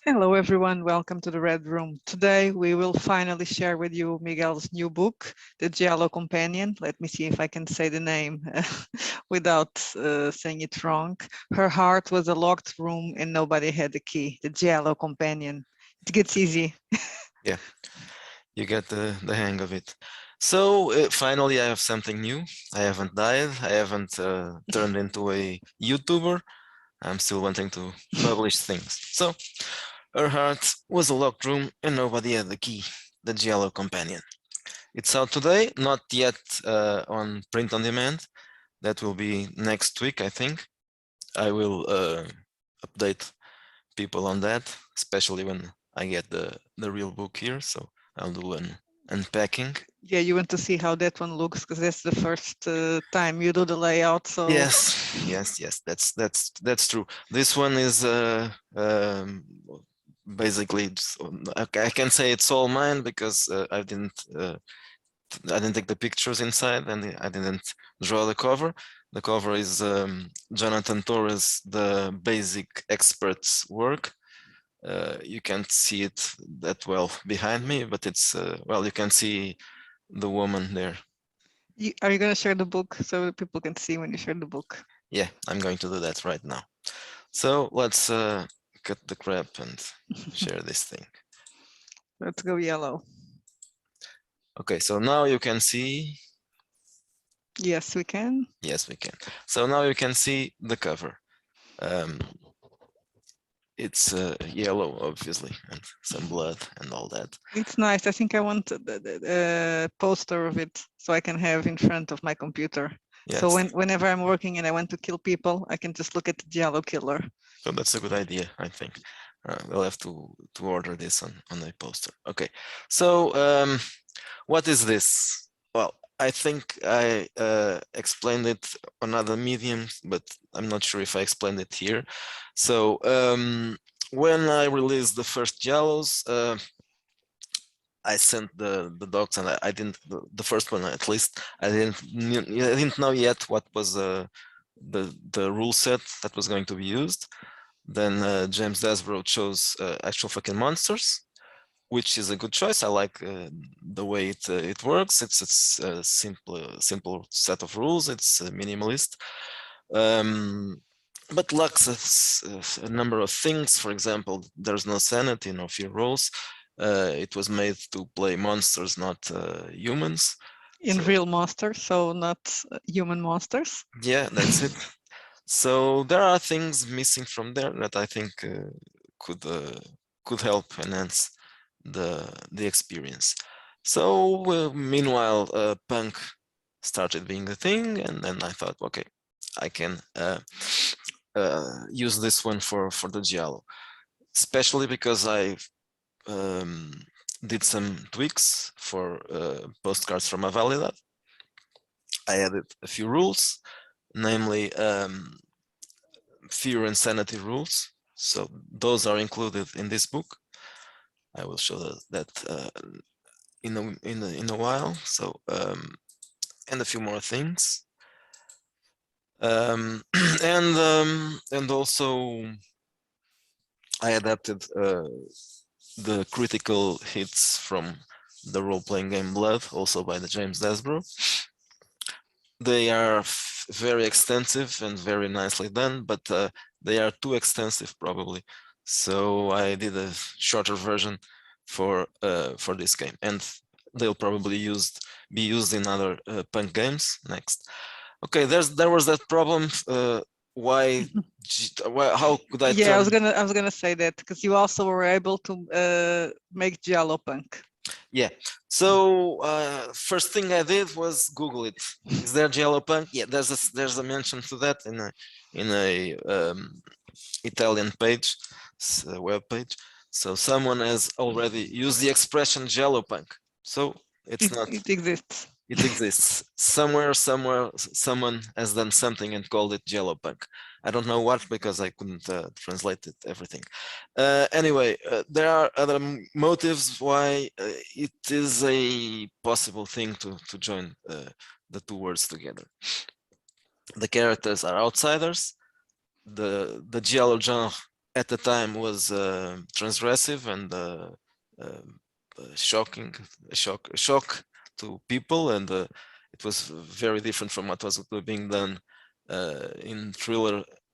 Hello everyone, welcome to the Red Room. Today we will finally share with you Miguel's new book, The Giallo Companion. Let me see if I can say the name without saying it wrong. Her heart was a locked room and nobody had the key. The Giallo Companion. It gets easy. Yeah, you get the hang of it. So finally I have something new. I haven't died. I haven't turned into a YouTuber. I'm still wanting to publish things. So her heart was a locked room and nobody had the key. The Giallo Companion. It's out today, not yet on print on demand. That will be next week, I think. I will update people on that, especially when I get the real book here. So I'll do an unpacking. Yeah, you want to see how that one looks because that's the first time you do the layout. So Yes, that's true. This one is basically I can say it's all mine because I didn't take the pictures inside and I didn't draw the cover. The cover is Jonathan Torres, the basic expert's work. You can't see it that well behind me, but it's well, you can see the woman there. are you going to share the book so people can see when you share the book? Yeah, I'm going to do that right now. So let's cut the crap and share this thing. Let's go yellow. Okay, so now you can see. Yes, we can. Yes, we can. So now you can see the cover. It's yellow, obviously, and some blood and all that. It's nice. I think I want the poster of it so I can have in front of my computer. Yes. So whenever I'm working and I want to kill people, I can just look at the Giallo killer. So that's a good idea, I think. We'll have to order this on a poster. Okay, so what is this? Well, I think I explained it on other mediums, but I'm not sure if I explained it here. So when I released the first Giallos, I sent the docs, and I didn't the first one at least. I didn't know yet what was the rule set that was going to be used. Then James Desborough chose Actual Fucking Monsters, which is a good choice. I like the way it works. It's a simple set of rules. It's minimalist, but lacks a number of things. For example, there's no sanity, no fear rolls. It was made to play monsters, not humans. In real monsters, so not human monsters. Yeah, that's it. So there are things missing from there that I think could help enhance the experience. So meanwhile, punk started being a thing, and then I thought, okay, I can use this one for the Giallo, especially because I did some tweaks for postcards from Avalidad. I added a few rules, namely fear and sanity rules. So those are included in this book. I will show that in a while. So and a few more things, and also I adapted the critical hits from the role-playing game Blood, also by the James Desborough. They are very extensive and very nicely done, but they are too extensive probably. So I did a shorter version for this game, and they'll probably be used in other punk games next. Okay, there was that problem. Why? How could I? Yeah, I was gonna say that because you also were able to make Giallo punk. Yeah. So first thing I did was Google it. Is there Giallo punk? Yeah, there's a mention to that in a Italian page, web page. So someone has already used the expression Giallo punk. So It exists. It exists somewhere. Someone has done something and called it Giallo punk. I don't know what because I couldn't translate it everything. Anyway, there are other motives why it is a possible thing to join the two words together. The characters are outsiders. The Giallo genre at the time was transgressive and shocking, a shock to people, and it was very different from what was being done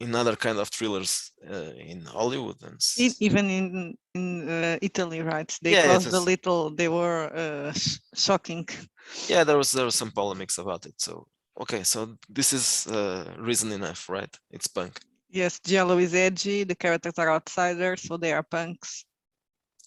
in other kind of thrillers in Hollywood and Even in Italy, right? They yeah, it caused a was, little. They were shocking. yeah, there was some polemics about it. So okay, so this is reason enough, right? It's punk, Yes, Giallo is edgy. The characters are outsiders, so they are punks.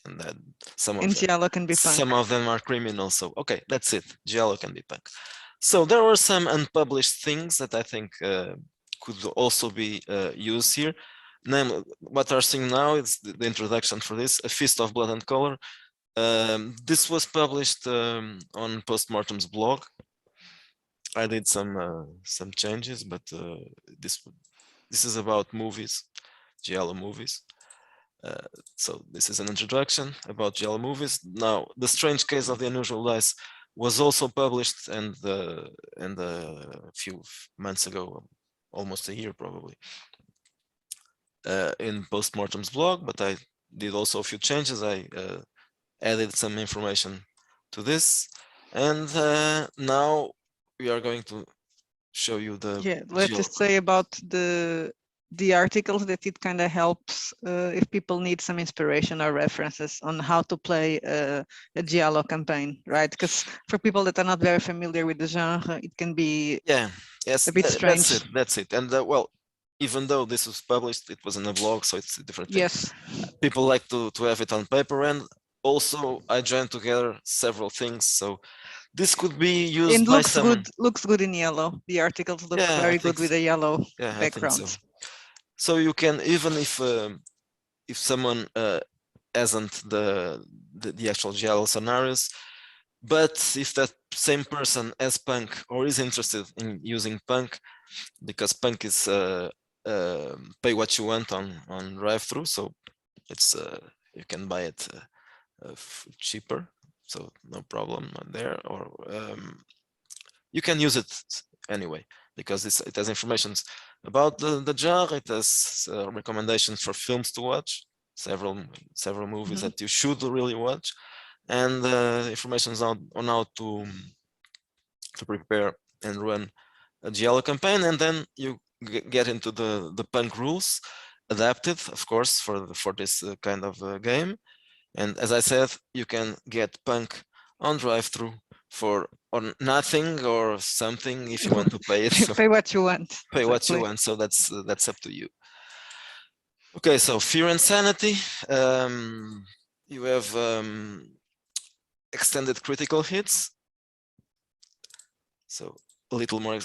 and then some And of Giallo can be punk. them are criminals. So okay, that's it. Giallo can be punk. So there were some unpublished things that I think could also be used here. Namely, what we're seeing now is the introduction for this, A Feast of Blood and Color. This was published on Postmortem's blog. I did some changes, but this is about movies, Giallo movies. So this is an introduction about Giallo movies. Now, The Strange Case of the Unusual Dice was also published and a few months ago, almost a year probably, in Postmortem's blog, but I did also a few changes. I added some information to this, and now we are going to show you the Yeah, let's Giallo. just say about the articles that it kind of helps if people need some inspiration or references on how to play a Giallo campaign, right? Because for people that are not very familiar with the genre, it can be Yeah, yes, a bit that's strange. it. That's it. And well, even though this was published, it was in a blog, so it's a different thing. Yes, People like to have it on paper, and also I joined together several things. So this could be used and by some. looks good in yellow. The articles look Yeah, I very think good with so. a yellow Yeah, I think so. background. So you can, even if someone hasn't the actual Giallo scenarios, but if that same person has punk or is interested in using punk, because punk is pay what you want on drive-through, so it's you can buy it cheaper, so no problem there. Or you can use it anyway because it has information about the genre. It has recommendations for films to watch, several movies Mhm. that you should really watch, and information on how to prepare and run a Giallo campaign, and then you get into the punk rules, adapted, of course, for this kind of game. And as I said, you can get punk on drive-through for or nothing or something if you want to pay it. So Pay what you want, pay what you exactly. want. So that's up to you. Okay, so fear and sanity. You have extended critical hits. So a little more.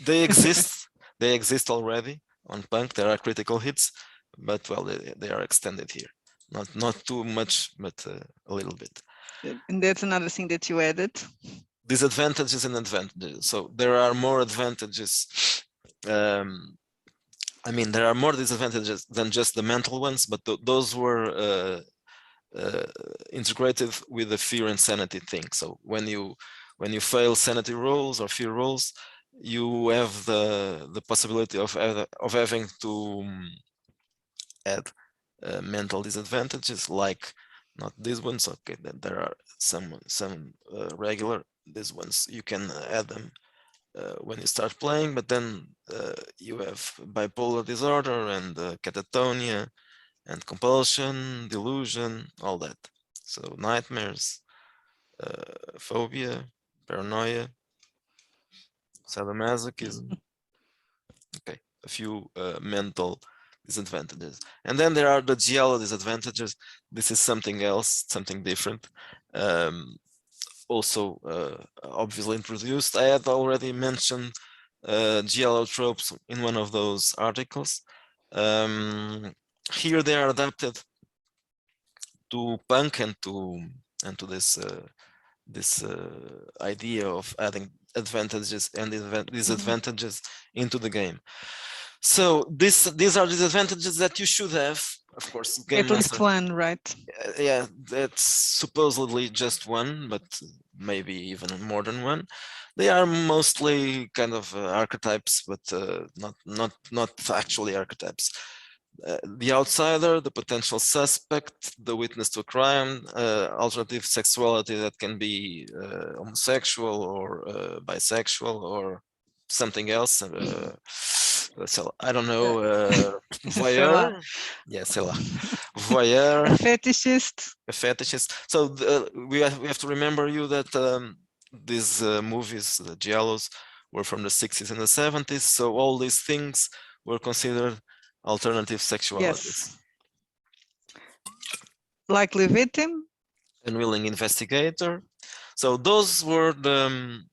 They exist. They exist already on punk. There are critical hits, but well, they are extended here. Not too much, but a little bit. And that's another thing that you added. Disadvantages and advantages. So there are more advantages. Um, I mean, there are more disadvantages than just the mental ones, but those were integrated with the fear and sanity thing. So when you fail sanity rolls or fear rolls, you have the possibility of having to add mental disadvantages, like not these ones. Okay, there are some regular. These ones you can add them when you start playing, but then you have bipolar disorder and catatonia and compulsion, delusion, all that. So nightmares, phobia, paranoia, sadomasochism. Okay, a few mental disadvantages. And then there are the Giallo disadvantages. This is something else, something different. Also obviously introduced. I had already mentioned Giallo tropes in one of those articles. Here they are adapted to punk and to this idea of adding advantages and disadvantages into the game. So these are disadvantages that you should have, of course, game At master. least one, right? Yeah, that's supposedly just one, but maybe even more than one. They are mostly kind of archetypes, but not actually archetypes. the outsider, the potential suspect, the witness to a crime, alternative sexuality that can be homosexual or bisexual or something else. So I don't know, Sei lá. voyeur. Yeah, sei lá. Voyeur, A fetishist. a fetishist. So we have to remember you that these movies, the Giallos, were from the 60s and the 70s. So all these things were considered alternative sexualities. Yes. Likely victim. Unwilling investigator. So those were the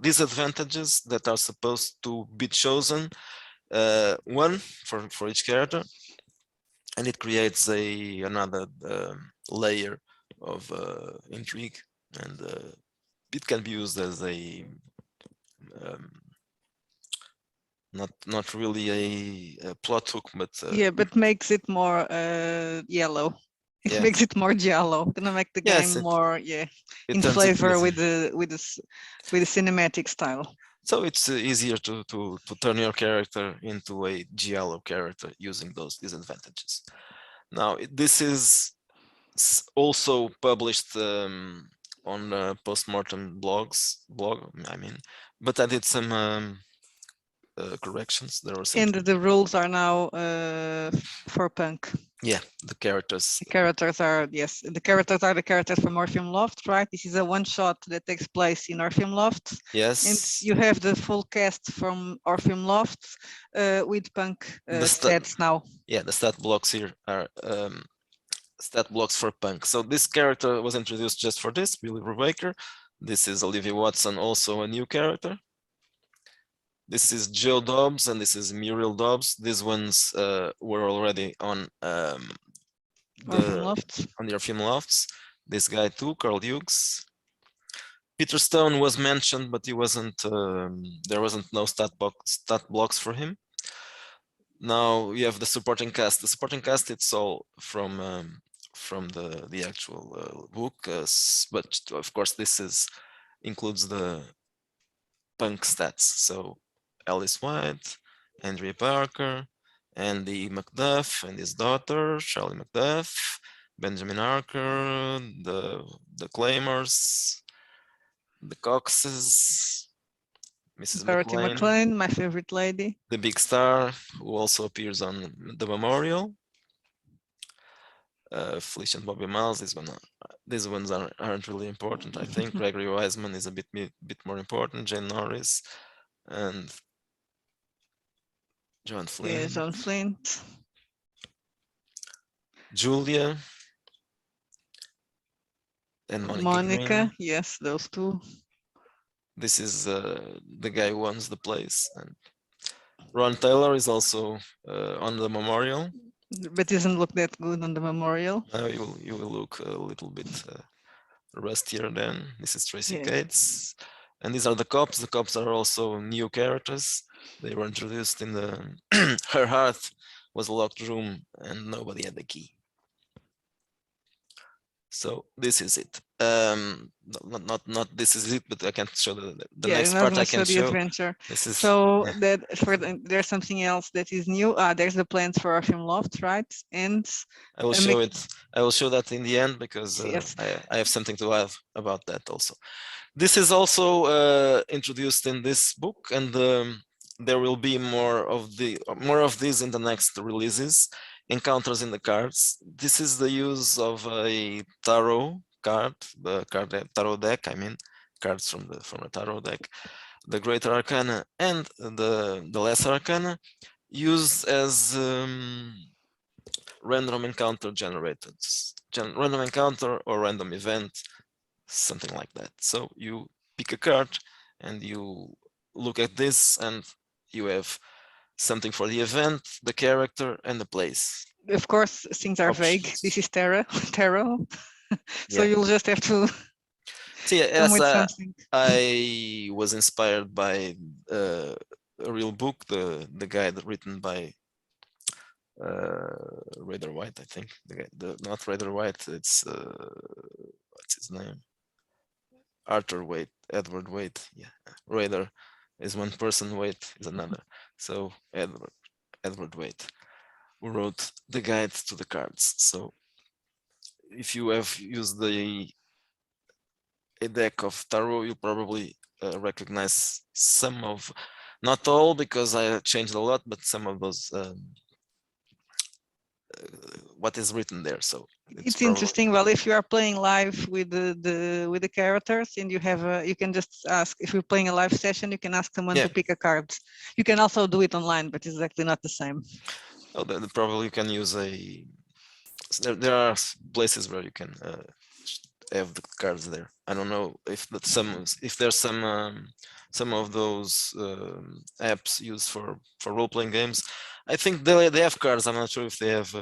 disadvantages that are supposed to be chosen, one for each character, and it creates another layer of intrigue, and it can be used as a um, not really a plot hook, but Yeah, but makes it more yellow. It yeah, makes it more giallo. Gonna make the yes, game more it in turns it flavor easier. with the cinematic style. So it's easier to turn your character into a giallo character using those disadvantages. Now this is also published on postmortem blog, I mean, but I did some corrections. There were some, And the rules are now for punk. yeah, the characters. The characters are, yes, the characters are the characters from Orpheum Loft, right? This is a one shot that takes place in Orpheum Loft. And Yes, you have the full cast from Orpheum Loft with punk the stats now. yeah, the stat blocks here are stat blocks for punk. So this character was introduced just for this, Billy Brubaker. This is Olivia Watson, also a new character. This is Joe Dobbs and this is Muriel Dobbs. These ones were already on Orpheum Loft. the Orpheum Lofts. This guy too, Carl Hughes. Peter Stone was mentioned, but he wasn't. There wasn't no stat blocks for him. Now we have the supporting cast. The supporting cast, it's all from the actual book, but of course this includes the punk stats. So Alice White, Andrea Parker, Andy Macduff and his daughter Charlie Macduff, Benjamin Archer, the Claymores, the Coxes, Mrs. Dorothy McLean, McLean, my favorite lady. the big star who also appears on the memorial. Felicia and Bobby Miles. These ones aren't really important. I think Gregory Wiseman is a bit more important. Jane Norris and John Flynn. Yeah, John Flint. Julia and Monica, Green. yes, those two. This is the guy who owns the place. And Ron Taylor is also on the memorial. But doesn't look that good on the memorial. You will look a little bit rustier then. This is Tracy Yeah. Cates. And these are the cops. The cops are also new characters. They were introduced in the Her Heart was a locked room and nobody had the key. So this is it. Not this is it, but I can't show the next part. I can show. Adventure. This is so that there's something else that is new. There's the plans for Orpheum Loft, right? And I will show it. I will show that in the end because yes. I have something to add about that also. This is also introduced in this book, and there will be more of these in the next releases. Encounters in the cards. This is the use of a tarot card, the tarot deck. I mean, cards from the tarot deck, the Greater Arcana and the Lesser Arcana, used as random encounter generated, random encounter or random event, something like that. So you pick a card and you look at this and you have something for the event, the character, and the place. Of course, things are vague. This is tarot, so you'll just have to see. come with something. I was inspired by a real book, the guide written by Raider White, I think. Not Raider White. It's what's his name? Arthur Waite, Edward Waite. Yeah, Raider is one person, Waite is another. So Edward Edward Waite, who wrote the guide to the cards. So if you have used a deck of tarot, you probably recognize some of, not all because I changed a lot, but some of those what is written there. So It's probably, interesting. Well, if you are playing live with the characters, and you can just ask, if you're playing a live session, you can ask someone yeah. to pick a card. You can also do it online, but it's exactly not the same. Oh, then probably you can use there are places where you can have the cards there. I don't know if there's some of those apps used for role-playing games. I think they have cards. I'm not sure if they have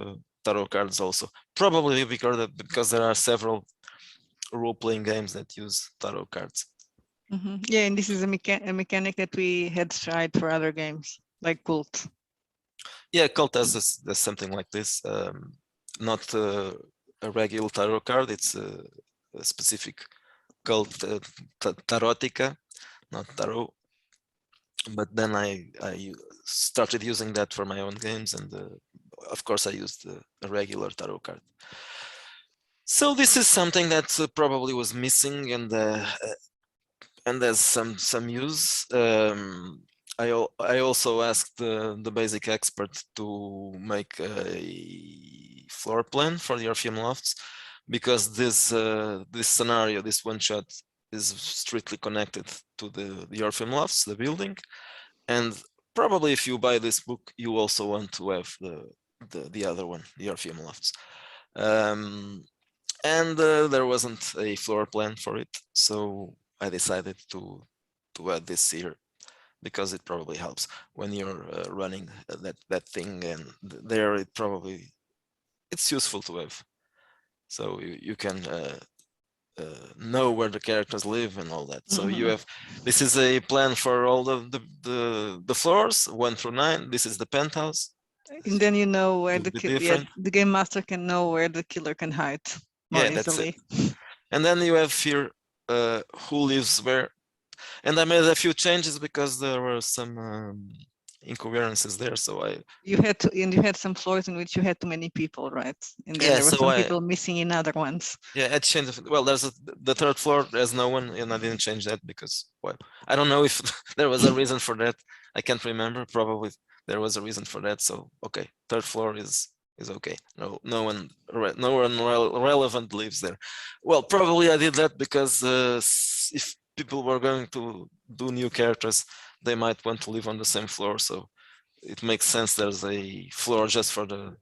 tarot cards also. Probably because there are several role-playing games that use tarot cards. Yeah, and this is a mechanic that we had tried for other games, like Cult. Yeah, Cult has something like this. Not a regular tarot card. It's a specific called Tarotica, not tarot. But then I started using that for my own games, and of course I used a regular tarot card. So this is something that probably was missing, and there's some use. I also asked the basic expert to make a floor plan for the Orpheum Lofts, because this scenario, this one shot, is strictly connected to the Orpheum Lofts, the building, and probably if you buy this book, you also want to have the other one, the Orpheum Lofts. And there wasn't a floor plan for it, so I decided to add this here, because it probably helps when you're running that thing, and there it's useful to have, so you can know where the characters live and all that. So you have, this is a plan for all the floors 1 through 9. This is the penthouse, And then you know where the game master can know where the killer can hide more easily. That's it. And then you have here who lives where. And I made a few changes because there were some incoherences there. So you had some floors in which you had too many people, right? And then there were so some people missing in other ones. Yeah, I changed. Well, there's the third floor. There's no one, and I didn't change that because, well, I don't know if there was a reason for that. I can't remember. Probably there was a reason for that. So okay, third floor is okay. No one relevant lives there. Well, probably I did that because if people were going to do new characters, they might want to live on the same floor. So it makes sense. There's a floor just for the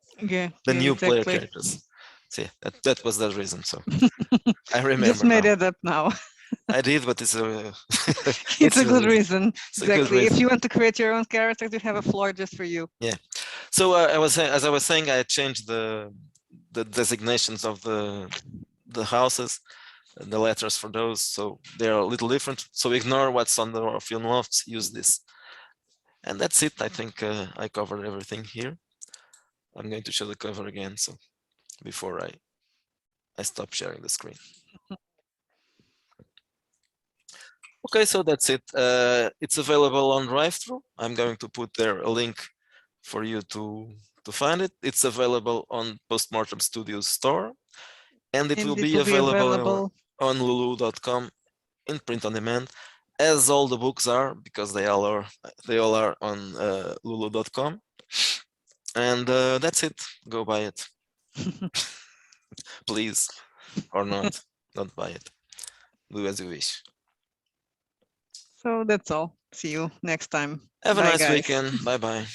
new player characters. So yeah, that was the reason. So I remember. Just made it up now. I did, but it's a it's a good reason. Exactly. Good reason. If you want to create your own characters, you have a floor just for you. Yeah. So as I was saying, I changed the designations of the houses, the letters for those, so they're a little different. So ignore what's on the Orpheum Lofts. Use this, and that's it. I think I covered everything here. I'm going to show the cover again. So before I stop sharing the screen. Okay, so that's it. It's available on drive-thru. I'm going to put there a link for you to find it. It's available on Postmortem Studios store, and it will be available on lulu.com in print on demand, as all the books are, because they all are on lulu.com. And that's it. Go buy it. Please, or not. Don't buy it. Do as you wish. So that's all. See you next time. Have a nice weekend. Bye-bye.